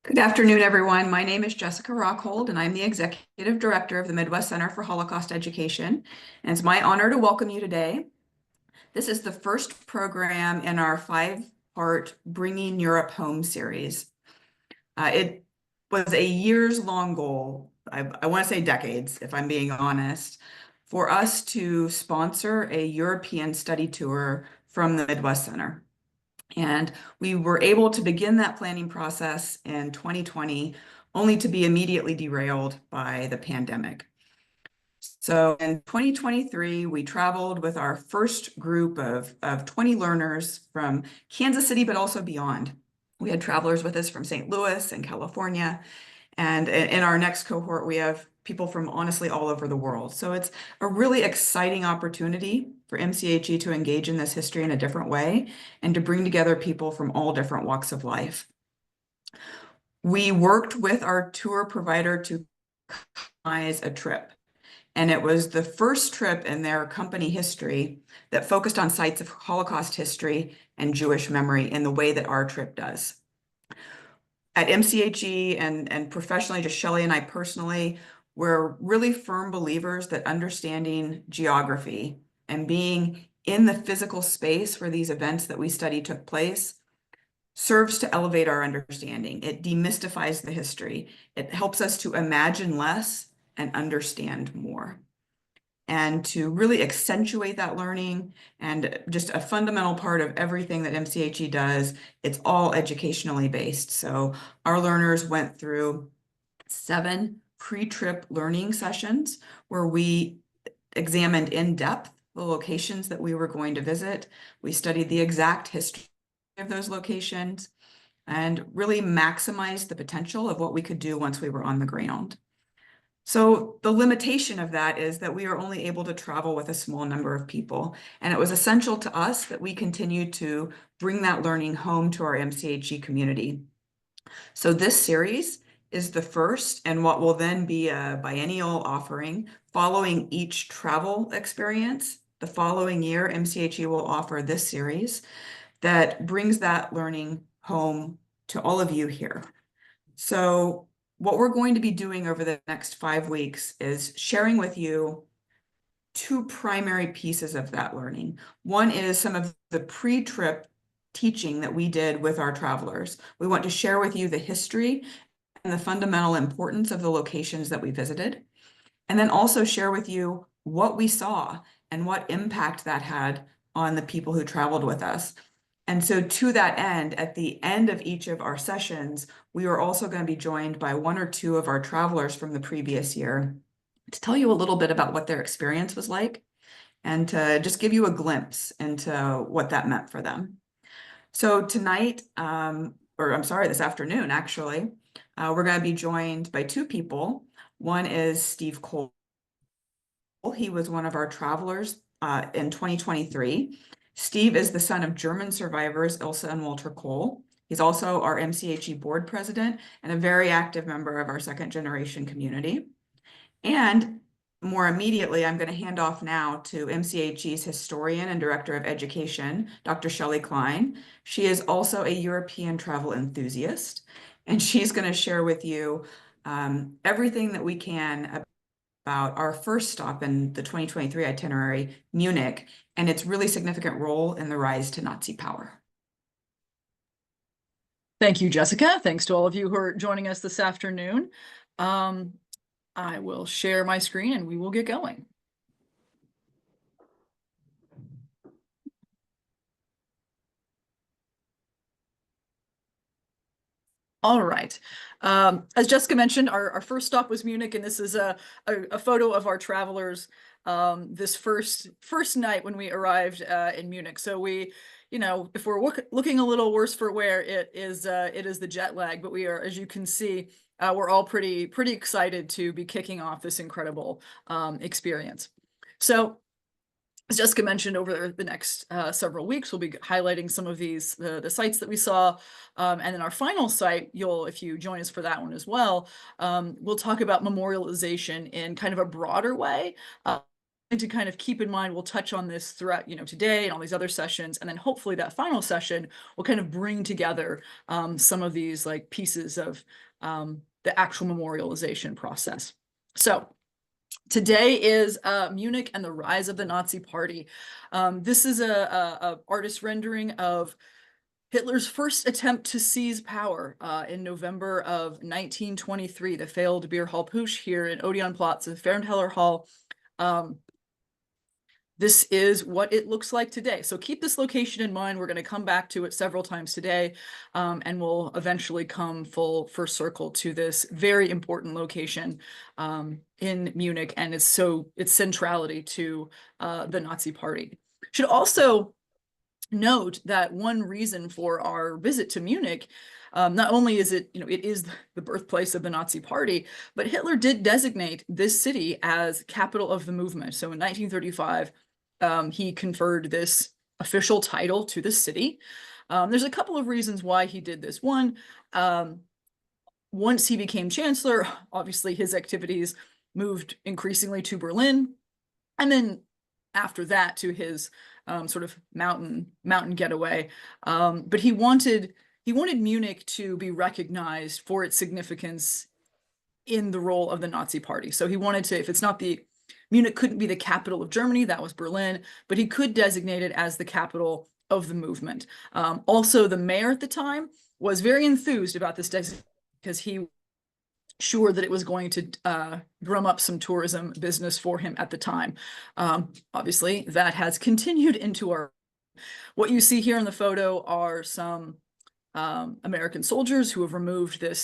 Good afternoon, everyone. My name is Jessica Rockhold, and I'm the Executive Director of the Midwest Center for Holocaust Education. And it's my honor to welcome you today. This is the first program in our five-part Bringing Europe Home series. It was a years-long goal, I want to say decades, if I'm being honest, for us to sponsor a European study tour from the Midwest Center. And we were able to begin that planning process in 2020, only to be immediately derailed by the pandemic. So in 2023, we traveled with our first group of 20 learners from Kansas City, but also beyond. We had travelers with us from St. Louis and California. And in our next cohort, we have people from honestly all over the world. So it's a really exciting opportunity for MCHE to engage in this history in a different way and to bring together people from all different walks of life. We worked with our tour provider to customize a trip. And it was the first trip in their company history that focused on sites of Holocaust history and Jewish memory in the way that our trip does. At MCHE and professionally, just Shelley and I personally, we're really firm believers that understanding geography and being in the physical space where these events that we study took place serves to elevate our understanding. It demystifies the history. It helps us to imagine less and understand more. And to really accentuate that learning, and just a fundamental part of everything that MCHE does, it's all educationally based. So our learners went through 7 pre-trip learning sessions where we examined in depth the locations that we were going to visit. We studied the exact history of those locations and really maximized the potential of what we could do once we were on the ground. So the limitation of that is that we are only able to travel with a small number of people. And it was essential to us that we continue to bring that learning home to our MCHE community. So this series is the first and what will then be a biennial offering following each travel experience. The following year, MCHE will offer this series that brings that learning home to all of you here. So what we're going to be doing over the next 5 weeks is sharing with you 2 primary pieces of that learning. One is some of the pre-trip teaching that we did with our travelers. We want to share with you the history and the fundamental importance of the locations that we visited, and then also share with you what we saw and what impact that had on the people who traveled with us. And so to that end, at the end of each of our sessions, we are also going to be joined by 1 or 2 of our travelers from the previous year to tell you a little bit about what their experience was like and to just give you a glimpse into what that meant for them. So tonight, this afternoon, actually, we're going to be joined by 2 people. One is Steve Cole. He was one of our travelers in 2023. Steve is the son of German survivors, Ilse and Walter Cole. He's also our MCHE board president and a very active member of our second generation community. And more immediately, I'm going to hand off now to MCHE's historian and director of education, Dr. Shelley Klein. She is also a European travel enthusiast, and she's going to share with you everything that we can about our first stop in the 2023 itinerary, Munich, and its really significant role in the rise to Nazi power. Thank you, Jessica. Thanks to all of you who are joining us this afternoon. I will share my screen and we will get going. All right. As Jessica mentioned, our first stop was Munich, and this is a photo of our travelers this first night when we arrived in Munich. So we, if we're looking a little worse for wear, it is the jet lag. But we are, as you can see, we're all pretty excited to be kicking off this incredible experience. So, as Jessica mentioned, over the next several weeks, we'll be highlighting some of these, the sites that we saw. And then our final site, if you join us for that one as well, we'll talk about memorialization in kind of a broader way. to kind of keep in mind, we'll touch on this throughout, today and all these other sessions, and then hopefully that final session will kind of bring together some of these like pieces of the actual memorialization process. So today is Munich and the rise of the Nazi Party. This is a artist rendering of Hitler's first attempt to seize power in November of 1923, the failed Beer Hall Putsch here in Odeonplatz, the Fernteller Hall. This is what it looks like today. So keep this location in mind. We're going to come back to it several times today, and we'll eventually come first circle to this very important location in Munich and its centrality to the Nazi Party. Should also note that one reason for our visit to Munich, not only is it, it is the birthplace of the Nazi Party, but Hitler did designate this city as capital of the movement. So in 1935, he conferred this official title to the city. There's a couple of reasons why he did this. One, once he became chancellor, obviously his activities moved increasingly to Berlin, and then after that to his sort of mountain getaway. But he wanted Munich to be recognized for its significance in the role of the Nazi Party. So he wanted to, if it's not Munich couldn't be the capital of Germany, that was Berlin, but he could designate it as the capital of the movement. Also, the mayor at the time was very enthused about this designation because he was sure that it was going to drum up some tourism business for him at the time. Obviously, that has continued into what you see here in the photo are some American soldiers who have removed the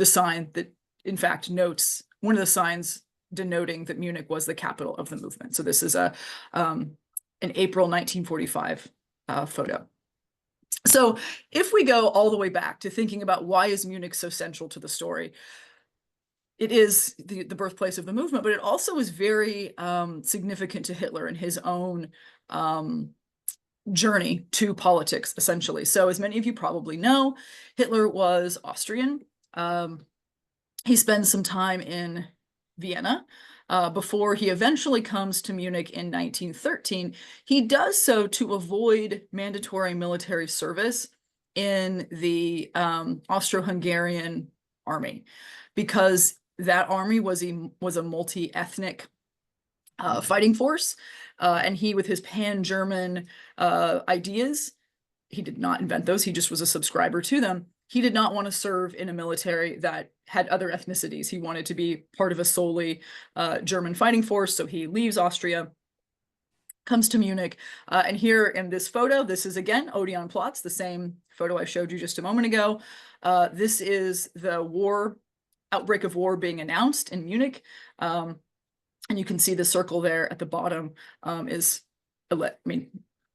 sign that, in fact, notes one of the signs denoting that Munich was the capital of the movement. So this is an April 1945 photo. So if we go all the way back to thinking about why is Munich so central to the story, it is the birthplace of the movement, but it also is very significant to Hitler and his own journey to politics, essentially. So as many of you probably know, Hitler was Austrian. He spends some time in Vienna before he eventually comes to Munich in 1913. He does so to avoid mandatory military service in the Austro-Hungarian army, because that army was a multi-ethnic fighting force, and he, with his pan-German ideas, he did not invent those, he just was a subscriber to them. He did not want to serve in a military that had other ethnicities. He wanted to be part of a solely German fighting force. So he leaves Austria, comes to Munich. And here in this photo, this is again Odeonplatz, the same photo I showed you just a moment ago. This is the outbreak of war being announced in Munich. And you can see the circle there at the bottom is,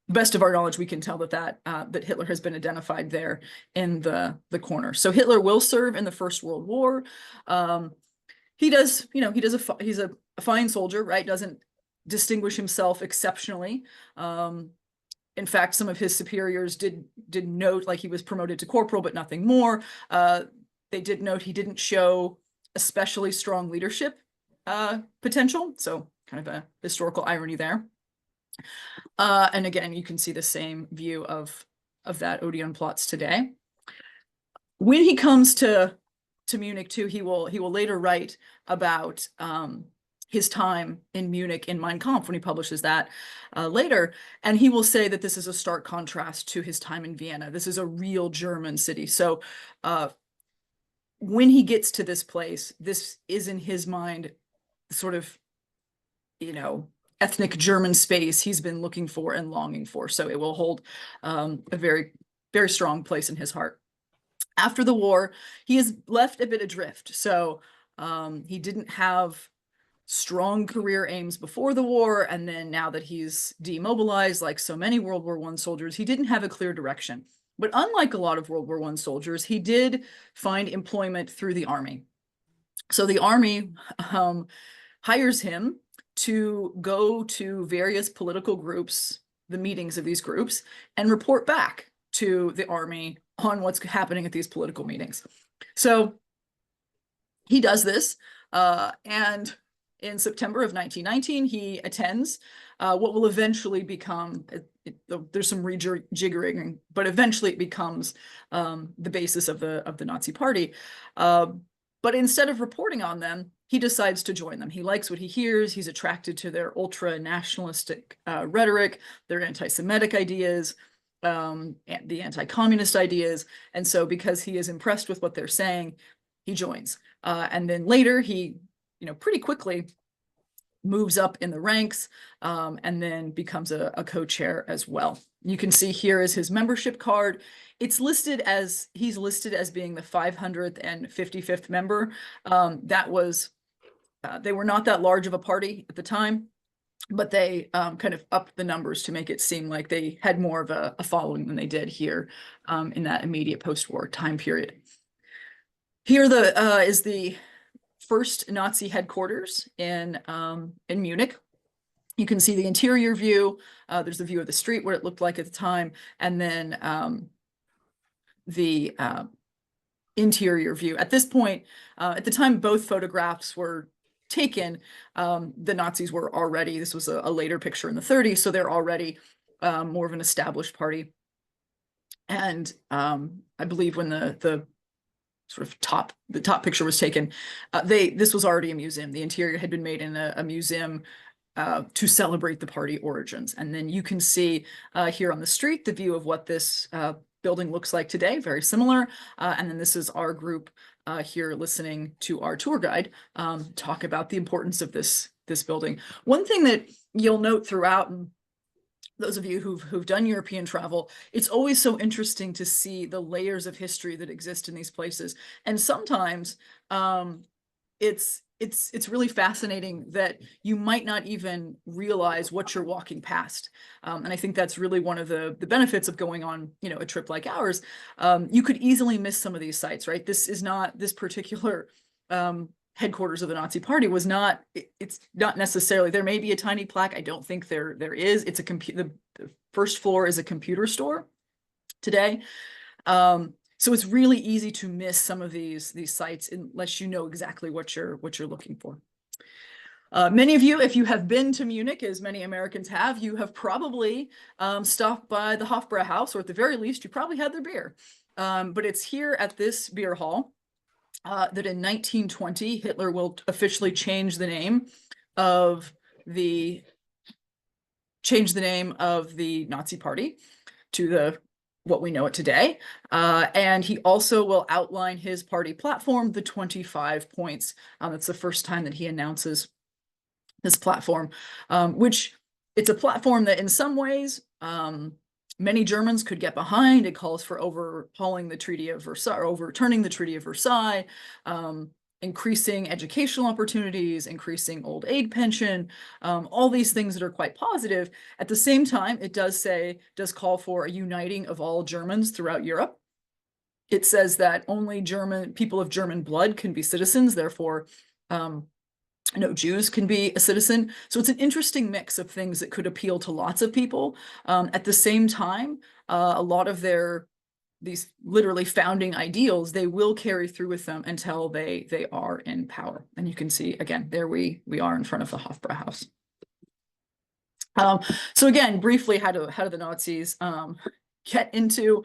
best of our knowledge, we can tell that Hitler has been identified there in the corner. So Hitler will serve in the First World War. He's a fine soldier, right? Doesn't distinguish himself exceptionally. In fact, some of his superiors did note, like, he was promoted to corporal, but nothing more. They did note he didn't show especially strong leadership potential. So kind of a historical irony there. And again, you can see the same view of that Odeonplatz today. When he comes to Munich too, he will later write about his time in Munich in Mein Kampf when he publishes that later, and he will say that this is a stark contrast to his time in Vienna. This is a real German city. So when he gets to this place, this is in his mind sort of, ethnic German space he's been looking for and longing for. So it will hold a very, very strong place in his heart. After the war, he is left a bit adrift. So he didn't have strong career aims before the war. And then now that he's demobilized, like so many World War I soldiers, he didn't have a clear direction. But unlike a lot of World War I soldiers, he did find employment through the army. So the army hires him to go to various political groups, the meetings of these groups, and report back to the army on what's happening at these political meetings. So he does this, and in September of 1919, he attends what will eventually become, there's some rejiggering, but eventually it becomes the basis of the Nazi Party. But instead of reporting on them, he decides to join them. He likes what he hears. He's attracted to their ultra-nationalistic rhetoric, their anti-Semitic ideas, the anti-communist ideas. And so because he is impressed with what they're saying, he joins. And then later he, pretty quickly moves up in the ranks, and then becomes a co-chair as well. You can see here is his membership card. He's listed as being the 555th member. They were not that large of a party at the time, but they kind of upped the numbers to make it seem like they had more of a following than they did here in that immediate post-war time period. Here is the first Nazi headquarters in Munich. You can see the interior view. There's the view of the street, what it looked like at the time, and then the interior view. At this point, at the time both photographs were taken, the Nazis were already, this was a later picture in the 30s, so they're already more of an established party. And I believe when the sort of top picture was taken, this was already a museum. The interior had been made in a museum to celebrate the party origins. And then you can see here on the street the view of what this building looks like today, very similar. And then this is our group here listening to our tour guide talk about the importance of this building. One thing that you'll note throughout, and those of you who've done European travel, it's always so interesting to see the layers of history that exist in these places. And sometimes it's really fascinating that you might not even realize what you're walking past. And I think that's really one of the benefits of going on, a trip like ours. You could easily miss some of these sites, right? This particular headquarters of the Nazi Party it's not necessarily, there may be a tiny plaque. I don't think there is. It's the first floor is a computer store today. So it's really easy to miss some of these sites unless you know exactly what you're looking for. Many of you, if you have been to Munich, as many Americans have, you have probably stopped by the Hofbrauhaus, or at the very least, you probably had their beer. But it's here at this beer hall that in 1920, Hitler will officially change the name of the Nazi Party to what we know it today. And he also will outline his party platform, the 25 points. That's the first time that he announces this platform, which it's a platform that in some ways, many Germans could get behind. It calls for overturning the Treaty of Versailles, increasing educational opportunities, increasing old age pension, all these things that are quite positive. At the same time, it does call for a uniting of all Germans throughout Europe. It says that only people of German blood can be citizens, therefore no Jews can be a citizen. So it's an interesting mix of things that could appeal to lots of people. At the same time, a lot of these literally founding ideals, they will carry through with them until they are in power. And you can see, again, there we are in front of the Hofbrauhaus. So again, briefly, how do the Nazis get into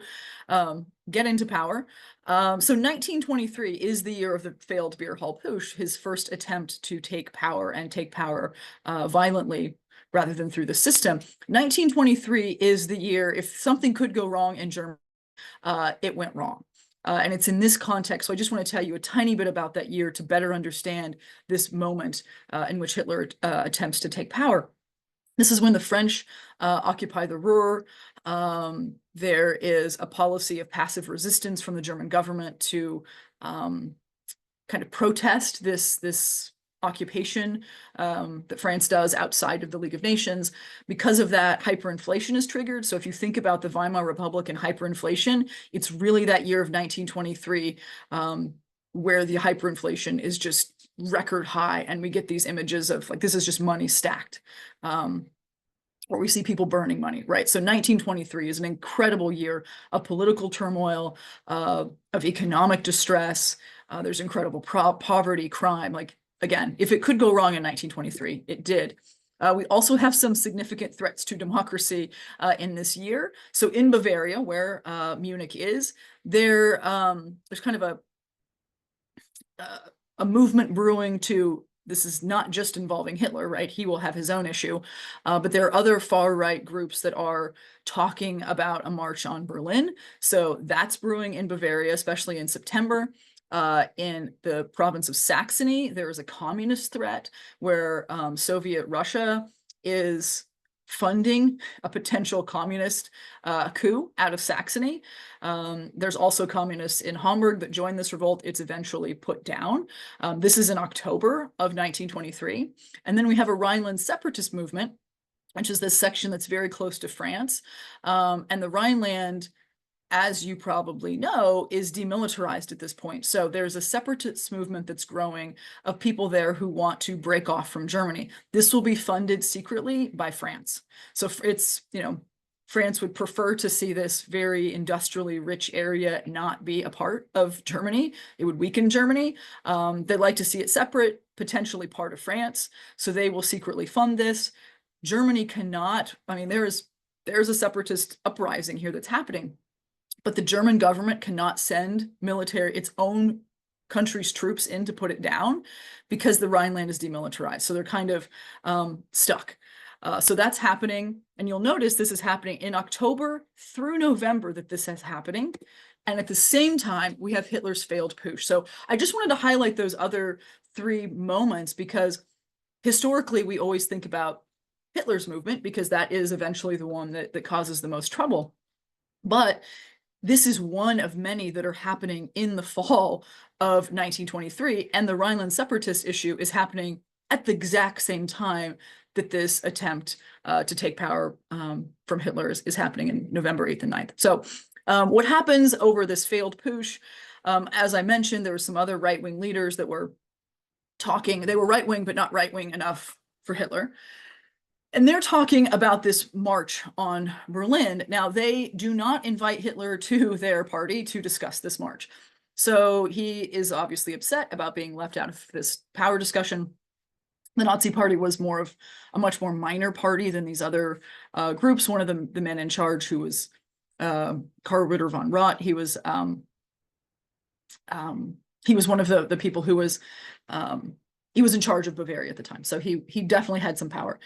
power? So 1923 is the year of the failed beer hall putsch, his first attempt to take power violently rather than through the system. 1923 is the year, if something could go wrong in Germany, it went wrong. And it's in this context. So I just want to tell you a tiny bit about that year to better understand this moment in which Hitler attempts to take power. This is when the French occupy the Ruhr. There is a policy of passive resistance from the German government to kind of protest this occupation that France does outside of the League of Nations. Because of that, hyperinflation is triggered. So if you think about the Weimar Republic and hyperinflation, it's really that year of 1923 where the hyperinflation is just record high. And we get these images of like, this is just money stacked. Or we see people burning money, right? So 1923 is an incredible year of political turmoil, of economic distress. There's incredible poverty, crime. Like again, if it could go wrong in 1923, it did. We also have some significant threats to democracy in this year. So in Bavaria, where Munich is, there's kind of a movement brewing to, this is not just involving Hitler, right? He will have his own issue, but there are other far-right groups that are talking about a march on Berlin. So that's brewing in Bavaria, especially in September. In the province of Saxony, there is a communist threat where Soviet Russia is funding a potential communist coup out of Saxony. There's also communists in Hamburg that joined this revolt. It's eventually put down. This is in October of 1923. And then we have a Rhineland separatist movement, which is this section that's very close to France. And the Rhineland, as you probably know, is demilitarized at this point. So there's a separatist movement that's growing of people there who want to break off from Germany. This will be funded secretly by France. So it's, France would prefer to see this very industrially rich area not be a part of Germany. It would weaken Germany. They'd like to see it separate, potentially part of France. So they will secretly fund this. Germany cannot, there's a separatist uprising here that's happening. But the German government cannot send its own country's troops in to put it down because the Rhineland is demilitarized. So they're kind of stuck. So that's happening. And you'll notice this is happening in October through November that this is happening. And at the same time, we have Hitler's failed putsch. So I just wanted to highlight those other three moments because historically, we always think about Hitler's movement because that is eventually the one that causes the most trouble. But this is one of many that are happening in the fall of 1923, and the Rhineland separatist issue is happening at the exact same time that this attempt to take power from Hitler is happening in November 8th and 9th. So what happens over this failed putsch, as I mentioned, there were some other right-wing leaders that were talking. They were right-wing, but not right-wing enough for Hitler. And they're talking about this march on Berlin. Now, they do not invite Hitler to their party to discuss this march. So he is obviously upset about being left out of this power discussion. The Nazi Party was more of a much more minor party than these other groups. One of the men in charge, who was Karl Ritter von Rott, he was one of the people who was he was in charge of Bavaria at the time. So he definitely had some power.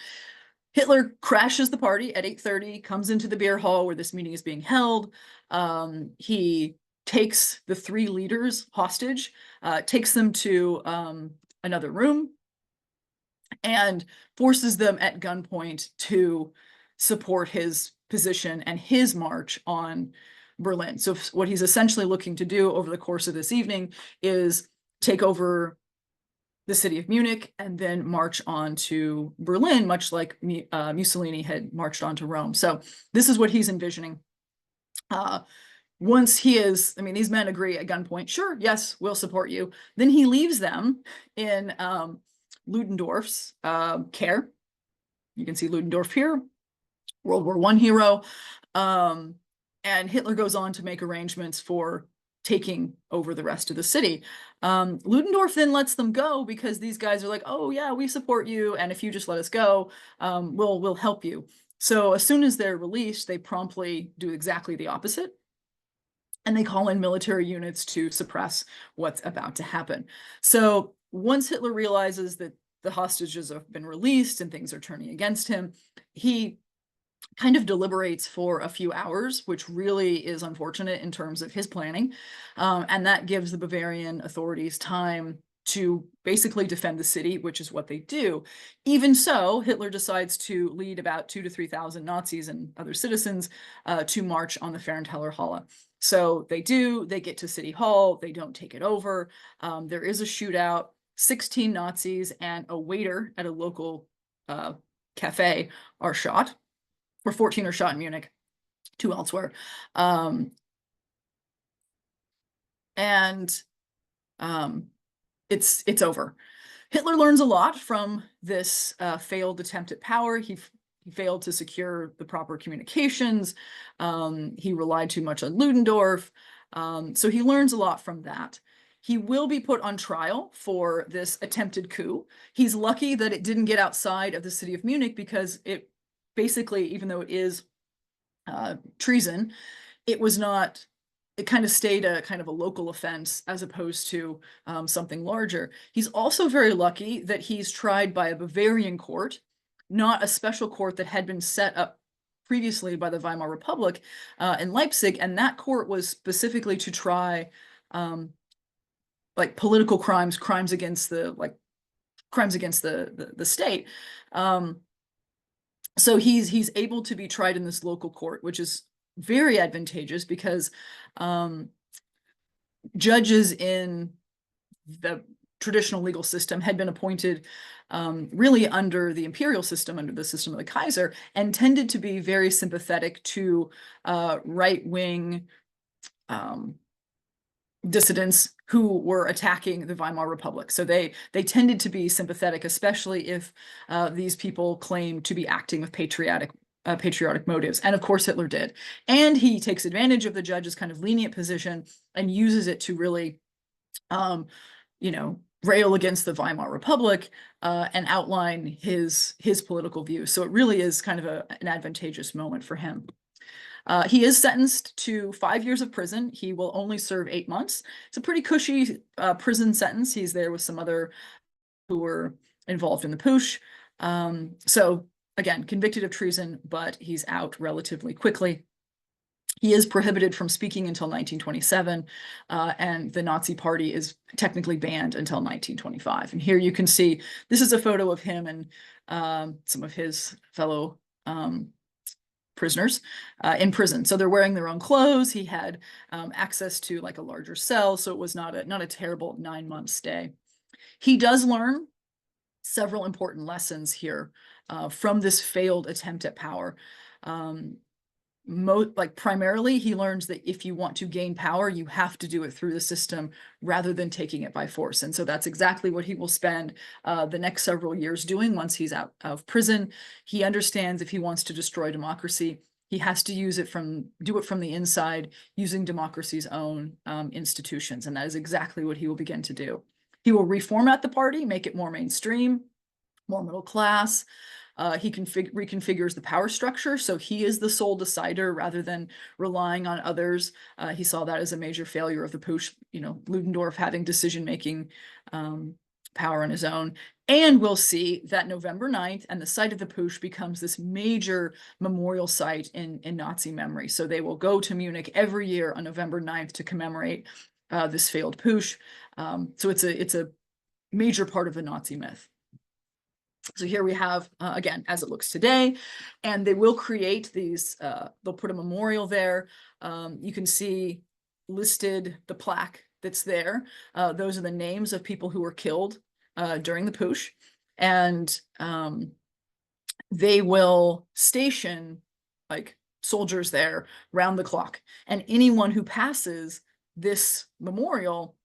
Hitler crashes the party at 8:30, comes into the beer hall where this meeting is being held. He takes the three leaders hostage, takes them to another room, and forces them at gunpoint to support his position and his march on Berlin. So what he's essentially looking to do over the course of this evening is take over the city of Munich and then march on to Berlin, much like Mussolini had marched on to Rome. So this is what he's envisioning. Once he is, these men agree at gunpoint, sure, yes, we'll support you. Then he leaves them in Ludendorff's care. You can see Ludendorff here, World War I hero. And Hitler goes on to make arrangements for taking over the rest of the city. Ludendorff then lets them go because these guys are like, oh yeah, we support you, and if you just let us go, we'll help you. So as soon as they're released, they promptly do exactly the opposite, and they call in military units to suppress what's about to happen. So once Hitler realizes that the hostages have been released and things are turning against him, he kind of deliberates for a few hours, which really is unfortunate in terms of his planning. And that gives the Bavarian authorities time to basically defend the city, which is what they do. Even so, Hitler decides to lead about 2,000 to 3,000 Nazis and other citizens to march on the Ferntaler Halle. So they get to City Hall, they don't take it over. There is a shootout, 16 Nazis and a waiter at a local cafe are shot. Or 14 are shot in Munich, 2 elsewhere. It's over. Hitler learns a lot from this failed attempt at power. He failed to secure the proper communications. He relied too much on Ludendorff. So he learns a lot from that. He will be put on trial for this attempted coup. He's lucky that it didn't get outside of the city of Munich, because it basically, even though it is treason, it was not, it kind of stayed a kind of a local offense as opposed to something larger. He's also very lucky that he's tried by a Bavarian court, not a special court that had been set up previously by the Weimar Republic in Leipzig. And that court was specifically to try like political crimes, crimes against the state. So he's able to be tried in this local court, which is very advantageous, because judges in the traditional legal system had been appointed really under the imperial system, under the system of the Kaiser, and tended to be very sympathetic to right-wing dissidents who were attacking the Weimar Republic. So they tended to be sympathetic, especially if these people claimed to be acting with patriotic motives. And of course Hitler did. And he takes advantage of the judge's kind of lenient position and uses it to really, rail against the Weimar Republic and outline his political views. So it really is kind of an advantageous moment for him. He is sentenced to 5 years of prison. He will only serve 8 months. It's a pretty cushy prison sentence. He's there with some other who were involved in the putsch. So again, convicted of treason, but he's out relatively quickly. He is prohibited from speaking until 1927, and the Nazi Party is technically banned until 1925. And here you can see, this is a photo of him and some of his fellow prisoners in prison. So they're wearing their own clothes. He had access to like a larger cell, so it was not a terrible 9-month stay. He does learn several important lessons here from this failed attempt at power. Primarily, he learns that if you want to gain power, you have to do it through the system rather than taking it by force. And so that's exactly what he will spend the next several years doing once he's out of prison. He understands if he wants to destroy democracy, he has to do it from the inside, using democracy's own institutions. And that is exactly what he will begin to do. He will reformat the party, make it more mainstream, more middle class. He reconfigures the power structure, so he is the sole decider rather than relying on others. He saw that as a major failure of the putsch, Ludendorff having decision-making power on his own. And we'll see that November 9th and the site of the putsch becomes this major memorial site in Nazi memory. So they will go to Munich every year on November 9th to commemorate this failed putsch. So it's a major part of the Nazi myth. So here we have, again, as it looks today, and they will create these, they'll put a memorial there. You can see listed the plaque that's there. Those are the names of people who were killed during the putsch. And they will station like soldiers there round the clock. And anyone who passes this memorial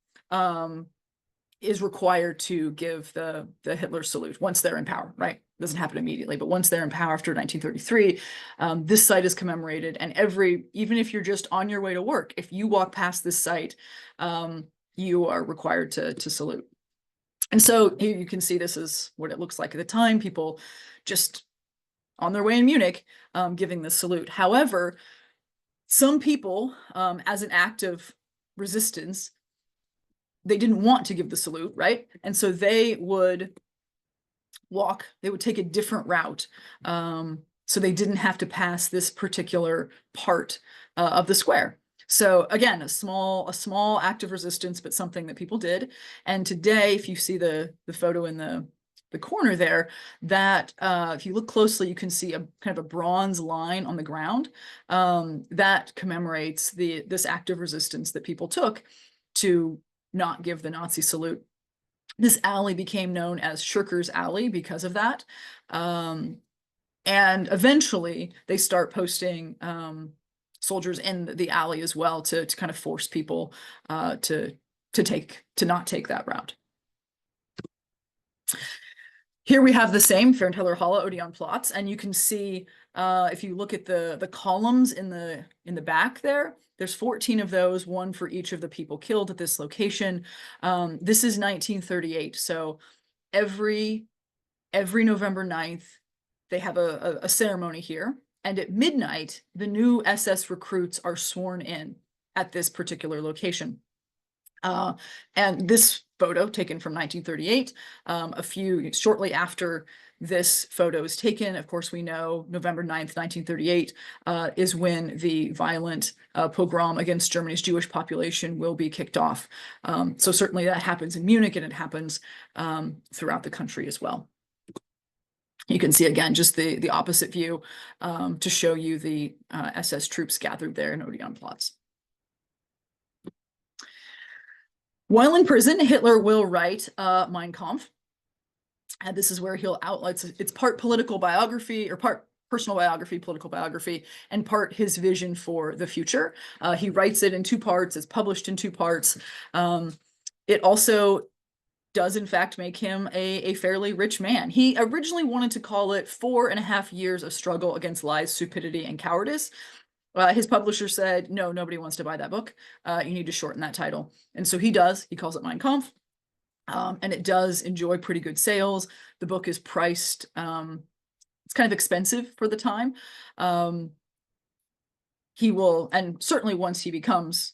is required to give the Hitler salute once they're in power, right? Doesn't happen immediately, but once they're in power after 1933, this site is commemorated. And even if you're just on your way to work, if you walk past this site, you are required to salute. And so here you can see this is what it looks like at the time, people just on their way in Munich giving the salute. However, some people, as an act of resistance, they didn't want to give the salute, right? And so they would take a different route. So they didn't have to pass this particular part of the square. So again, a small act of resistance, but something that people did. And today, if you see the photo in the corner there, that if you look closely, you can see a kind of a bronze line on the ground that commemorates this act of resistance that people took to not give the Nazi salute. This alley became known as Schurker's Alley because of that. And eventually they start posting soldiers in the alley as well to kind of force people to not take that route. Here we have the same Ferenteller Halle Odeon plots, and you can see if you look at the columns in the back there, there's 14 of those, one for each of the people killed at this location. This is 1938, so every November 9th, they have a ceremony here, and at midnight, the new SS recruits are sworn in at this particular location. And this photo taken from 1938, shortly after this photo is taken, of course, we know November 9th, 1938 is when the violent pogrom against Germany's Jewish population will be kicked off. So certainly that happens in Munich, and it happens throughout the country as well. You can see again just the opposite view to show you the SS troops gathered there in Odeon plots. While in prison, Hitler will write Mein Kampf. And this is where he'll outline, it's part political biography, or part personal biography, political biography, and part his vision for the future. He writes it in two parts, it's published in two parts. It also does in fact make him a fairly rich man. He originally wanted to call it 4.5 years of struggle against lies, stupidity, and cowardice. His publisher said, no, nobody wants to buy that book. You need to shorten that title. And so he does. He calls it Mein Kampf. And it does enjoy pretty good sales. The book is priced, it's kind of expensive for the time. He will, and certainly once he becomes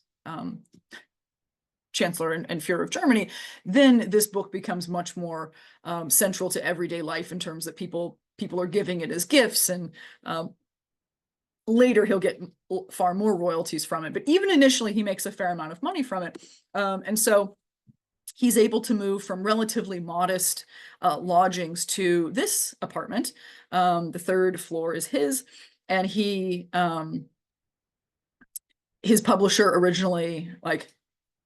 Chancellor and Führer of Germany, then this book becomes much more central to everyday life in terms that people are giving it as gifts, and later he'll get far more royalties from it. But even initially, he makes a fair amount of money from it. And so he's able to move from relatively modest lodgings to this apartment. The third floor is his, and his publisher originally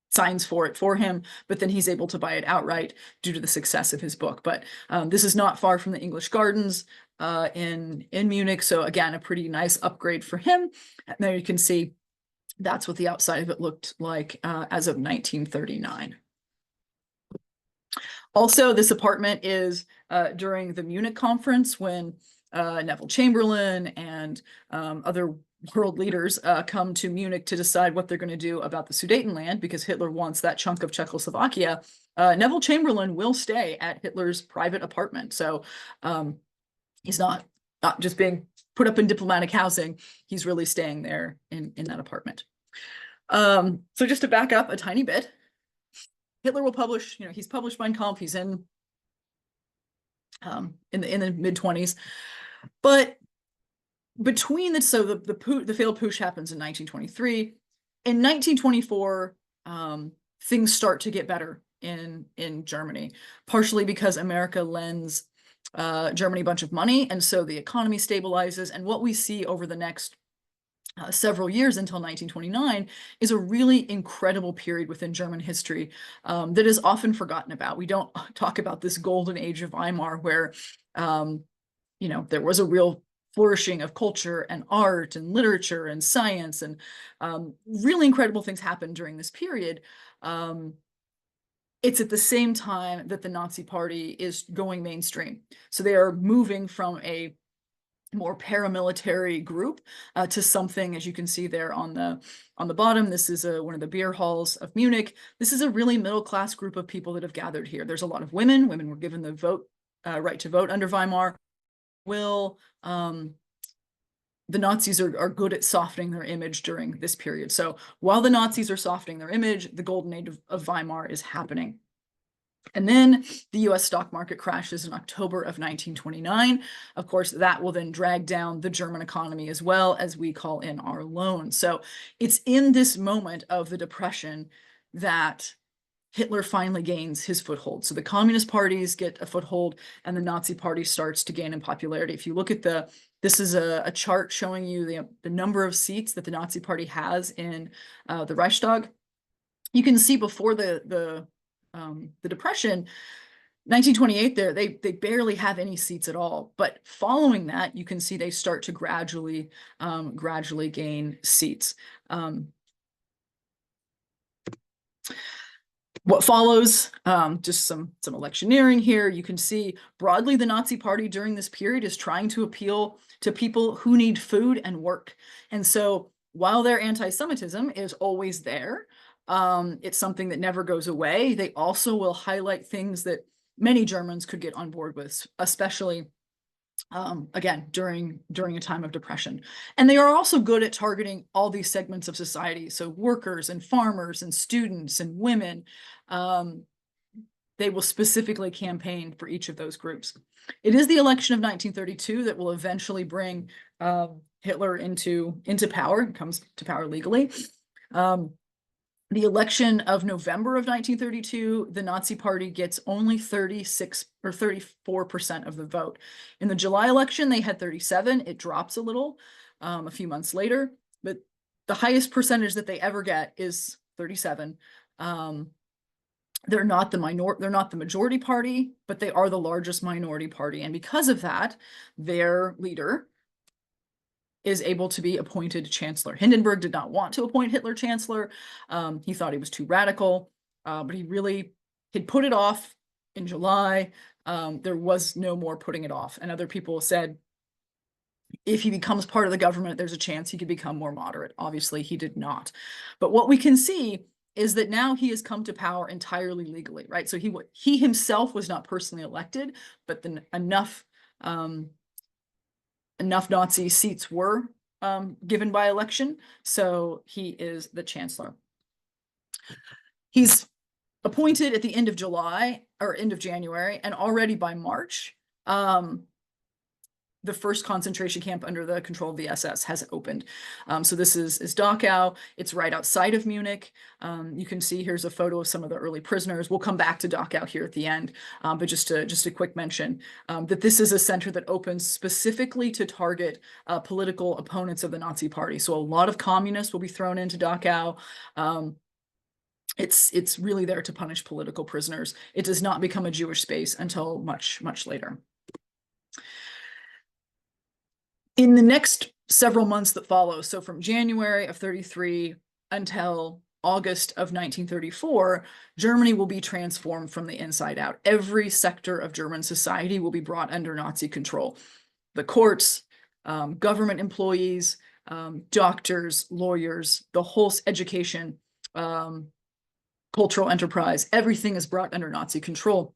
signs for it for him, but then he's able to buy it outright due to the success of his book. But this is not far from the English Gardens in Munich. So again, a pretty nice upgrade for him. And there you can see that's what the outside of it looked like as of 1939. Also, this apartment is during the Munich conference when Neville Chamberlain and other world leaders come to Munich to decide what they're going to do about the Sudetenland, because Hitler wants that chunk of Czechoslovakia. Neville Chamberlain will stay at Hitler's private apartment. So he's not just being put up in diplomatic housing. He's really staying there in that apartment. So just to back up a tiny bit, Hitler will publish, he's published Mein Kampf, he's in the mid-20s, but between the failed putsch happens in 1923. In 1924, things start to get better in Germany, partially because America lends Germany a bunch of money, and so the economy stabilizes. And what we see over the next several years until 1929 is a really incredible period within German history that is often forgotten about. We don't talk about this golden age of Weimar where, there was a real flourishing of culture and art and literature and science, and really incredible things happened during this period. It's at the same time that the Nazi Party is going mainstream. So they are moving from a more paramilitary group to something, as you can see there on the bottom. This is one of the beer halls of Munich. This is a really middle-class group of people that have gathered here. There's a lot of women. Women were given the right to vote under Weimar. The Nazis are good at softening their image during this period. So while the Nazis are softening their image, the golden age of Weimar is happening. And then the US stock market crashes in October of 1929. Of course, that will then drag down the German economy as well as we call in our loans. So it's in this moment of the Depression that Hitler finally gains his foothold. So the communist parties get a foothold and the Nazi party starts to gain in popularity. If you look at this is a chart showing you the number of seats that the Nazi party has in the Reichstag. You can see before the Depression, 1928 there, they barely have any seats at all. But following that, you can see they start to gradually gain seats. What follows, just some electioneering here. You can see broadly the Nazi Party during this period is trying to appeal to people who need food and work. And so while their anti-Semitism is always there, it's something that never goes away. They also will highlight things that many Germans could get on board with, especially again, during a time of depression. And they are also good at targeting all these segments of society. So workers and farmers and students and women, they will specifically campaign for each of those groups. It is the election of 1932 that will eventually bring Hitler into power, and comes to power legally. The election of November of 1932, the Nazi Party gets only 36 or 34% of the vote. In the July election, they had 37. It drops a little a few months later, but the highest percentage that they ever get is 37. They're not the majority party, but they are the largest minority party. And because of that, their leader is able to be appointed chancellor. Hindenburg did not want to appoint Hitler chancellor. He thought he was too radical, but he'd put it off in July. There was no more putting it off. And other people said, if he becomes part of the government, there's a chance he could become more moderate. Obviously, he did not. But what we can see is that now he has come to power entirely legally, right? So he himself was not personally elected, but then enough Nazi seats were given by election, so he is the chancellor. He's appointed at the end of July or end of January, and already by March, the first concentration camp under the control of the SS has opened. So this is Dachau. It's right outside of Munich. You can see here's a photo of some of the early prisoners. We'll come back to Dachau here at the end, but just a quick mention that this is a center that opens specifically to target political opponents of the Nazi Party. So a lot of communists will be thrown into Dachau. It's really there to punish political prisoners. It does not become a Jewish space until much, much later. In the next several months that follow, so from January of 33 until August of 1934, Germany will be transformed from the inside out. Every sector of German society will be brought under Nazi control. The courts, government employees, doctors, lawyers, the whole education, cultural enterprise, everything is brought under Nazi control.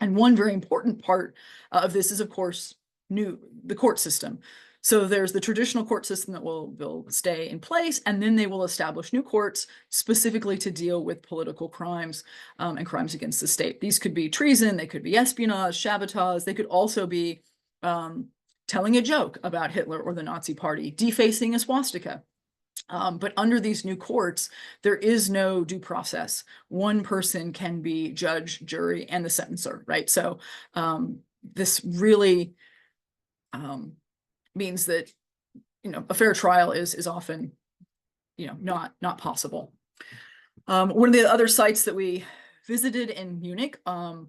And one very important part of this is, of course, the court system. So there's the traditional court system that will stay in place, and then they will establish new courts specifically to deal with political crimes and crimes against the state. These could be treason, they could be espionage, sabotage, they could also be telling a joke about Hitler or the Nazi Party, defacing a swastika. But under these new courts, there is no due process. One person can be judge, jury, and the sentencer, right? So this really means that, a fair trial is often, not possible. One of the other sites that we visited in Munich are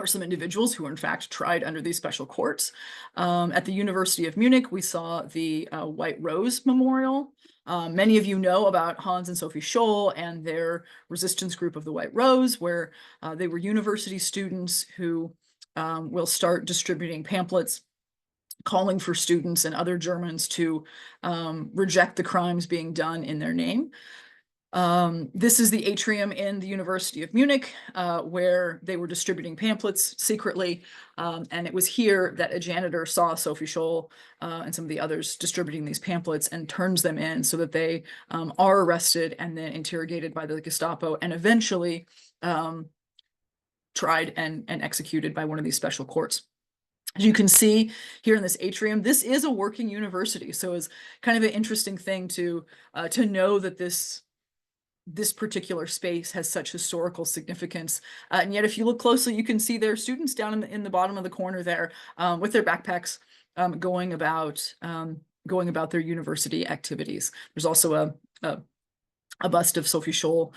some individuals who were in fact tried under these special courts. At the University of Munich, we saw the White Rose Memorial. Many of you know about Hans and Sophie Scholl and their resistance group of the White Rose, where they were university students who will start distributing pamphlets calling for students and other Germans to reject the crimes being done in their name. This is the atrium in the University of Munich, where they were distributing pamphlets secretly. And it was here that a janitor saw Sophie Scholl and some of the others distributing these pamphlets and turns them in so that they are arrested and then interrogated by the Gestapo and eventually tried and executed by one of these special courts. As you can see here in this atrium, this is a working university. So it's kind of an interesting thing to know that this particular space has such historical significance. And yet, if you look closely, you can see there are students down in the bottom of the corner there with their backpacks going about their university activities. There's also a bust of Sophie Scholl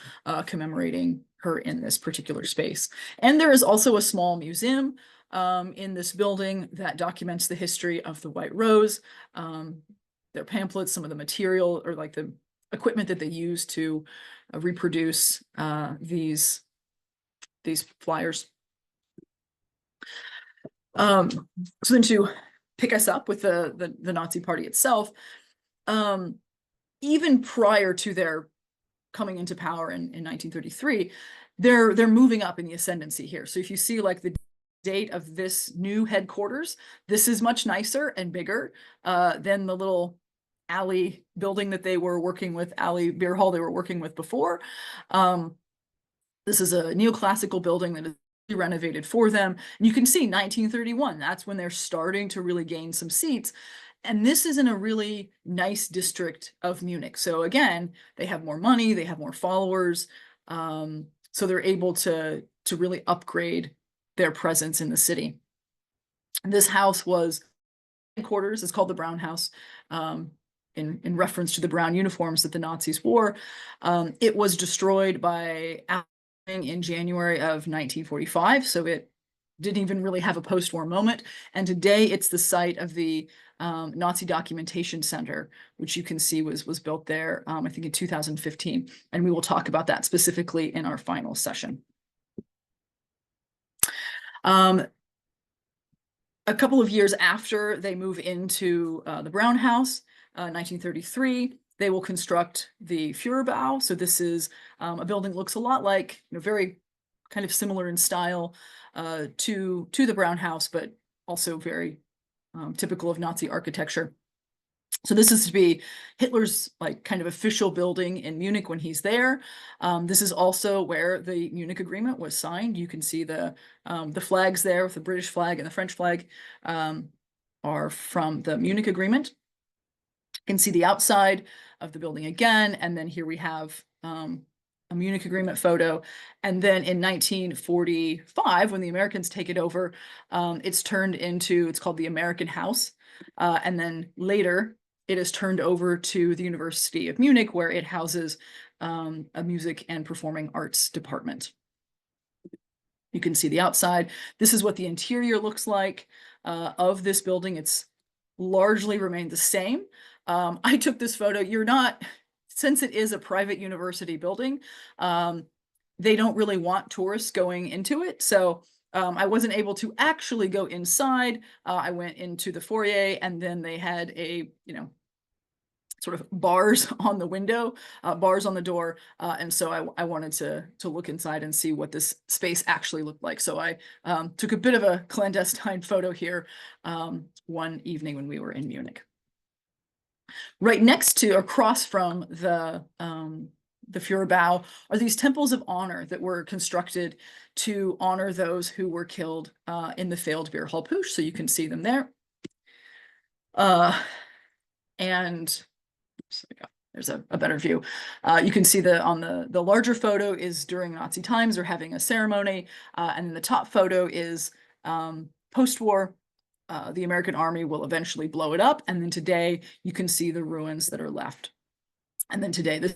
commemorating her in this particular space. And there is also a small museum in this building that documents the history of the White Rose, their pamphlets, some of the material, or like the equipment that they used to reproduce these flyers. So then to pick us up with the Nazi Party itself, even prior to their coming into power in 1933, they're moving up in the ascendancy here. So if you see like the date of this new headquarters, this is much nicer and bigger than the little alley building that they were working with, alley beer hall they were working with before. This is a neoclassical building that is renovated for them. And you can see 1931, that's when they're starting to really gain some seats. And this is in a really nice district of Munich. So again, they have more money, they have more followers. So they're able to really upgrade their presence in the city. And this house was headquarters, it's called the Brown House, in reference to the brown uniforms that the Nazis wore. It was destroyed by in January of 1945, so it didn't even really have a post-war moment. And today it's the site of the Nazi Documentation Center, which you can see was built there, I think in 2015. And we will talk about that specifically in our final session. A couple of years after they move into the Brown House, 1933, they will construct the Führerbau. So this is a building that looks a lot like, very kind of similar in style to the Brown House, but also very typical of Nazi architecture. So this is to be Hitler's like kind of official building in Munich when he's there. This is also where the Munich Agreement was signed. You can see the flags there with the British flag and the French flag are from the Munich Agreement. You can see the outside of the building again, and then here we have a Munich Agreement photo. And then in 1945, when the Americans take it over, it's turned into, it's called the American House. And then later, it is turned over to the University of Munich, where it houses a music and performing arts department. You can see the outside. This is what the interior looks like of this building. It's largely remained the same. I took this photo. Since it is a private university building, they don't really want tourists going into it. So I wasn't able to actually go inside. I went into the foyer, and then they had a, sort of bars on the window, bars on the door. And so I wanted to look inside and see what this space actually looked like. So I took a bit of a clandestine photo here one evening when we were in Munich. Right next to, across from the Führerbau are these temples of honor that were constructed to honor those who were killed in the failed beer hall putsch. So you can see them there. And there's a better view. You can see on the larger photo is during Nazi times, they're having a ceremony. And then the top photo is post-war. The American army will eventually blow it up. And then today you can see the ruins that are left. And then today, the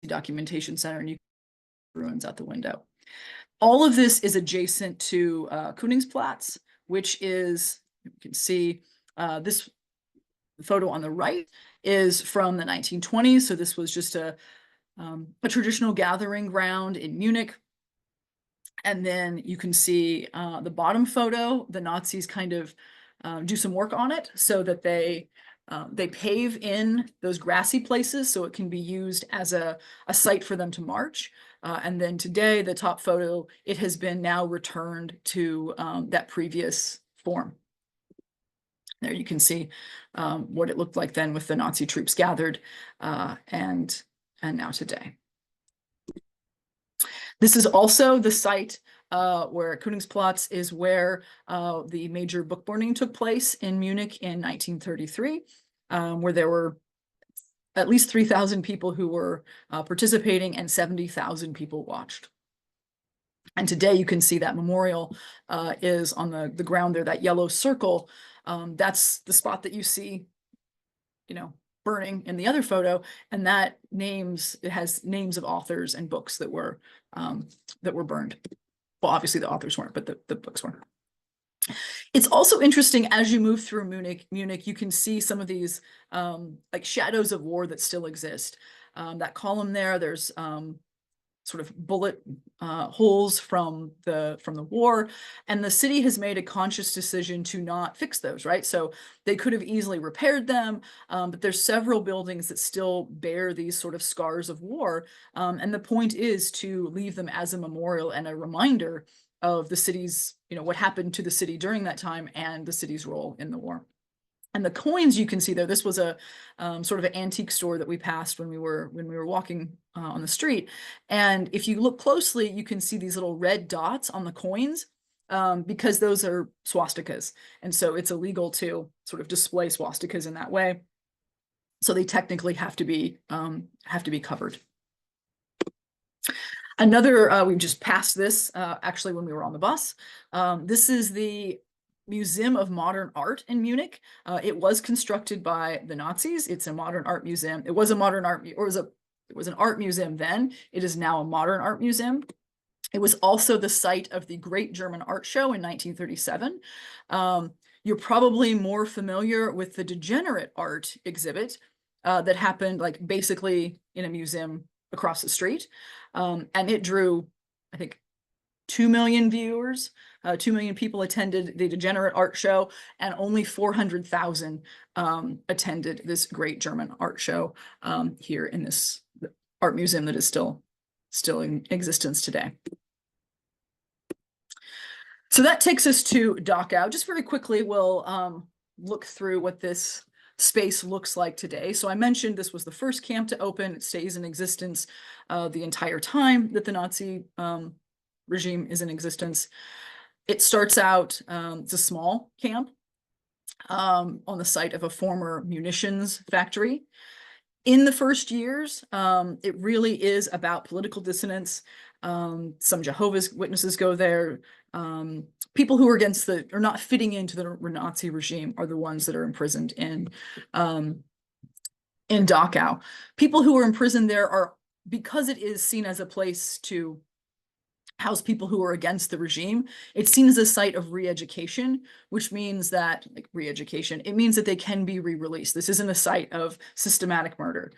documentation center, and you can see ruins out the window. All of this is adjacent to Koningsplatz, which is, you can see this photo on the right is from the 1920s. So this was just a traditional gathering ground in Munich. And then you can see the bottom photo, the Nazis kind of do some work on it so that they pave in those grassy places so it can be used as a site for them to march. And then today, the top photo, it has been now returned to that previous form. There you can see what it looked like then with the Nazi troops gathered and now today. This is also the site where Koningsplatz is where the major book burning took place in Munich in 1933, where there were at least 3,000 people who were participating and 70,000 people watched. And today you can see that memorial is on the ground there, that yellow circle. That's the spot that you see, burning in the other photo, and it has names of authors and books that were burned. Well, obviously the authors weren't, but the books weren't. It's also interesting as you move through Munich, you can see some of these like shadows of war that still exist. That column there's sort of bullet holes from the war, and the city has made a conscious decision to not fix those, right? So they could have easily repaired them, but there's several buildings that still bear these sort of scars of war, and the point is to leave them as a memorial and a reminder of the city's, what happened to the city during that time and the city's role in the war. And the coins you can see there, this was a sort of an antique store that we passed when we were walking on the street. And if you look closely, you can see these little red dots on the coins, because those are swastikas. And so it's illegal to sort of display swastikas in that way. So they technically have to be covered. Another, we just passed this actually when we were on the bus. This is the Museum of Modern Art in Munich. It was constructed by the Nazis. It's a modern art museum. It was a modern art, or it was an art museum then. It is now a modern art museum. It was also the site of the Great German Art Show in 1937. You're probably more familiar with the Degenerate Art exhibit that happened like basically in a museum across the street. And it drew, I think, 2 million viewers. 2 million people attended the Degenerate Art Show, and only 400,000 attended this Great German Art Show here in this art museum that is still in existence today. So that takes us to Dachau. Just very quickly, we'll look through what this space looks like today. So I mentioned this was the first camp to open. It stays in existence the entire time that the Nazi regime is in existence. It starts out, it's a small camp on the site of a former munitions factory. In the first years, it really is about political dissonance. Some Jehovah's Witnesses go there. People who are against or not fitting into the Nazi regime are the ones that are imprisoned in Dachau. People who are imprisoned there are, because it is seen as a place to house people who are against the regime, it's seen as a site of re-education, which means that, like re-education, it means that they can be re-released. This isn't a site of systematic murder.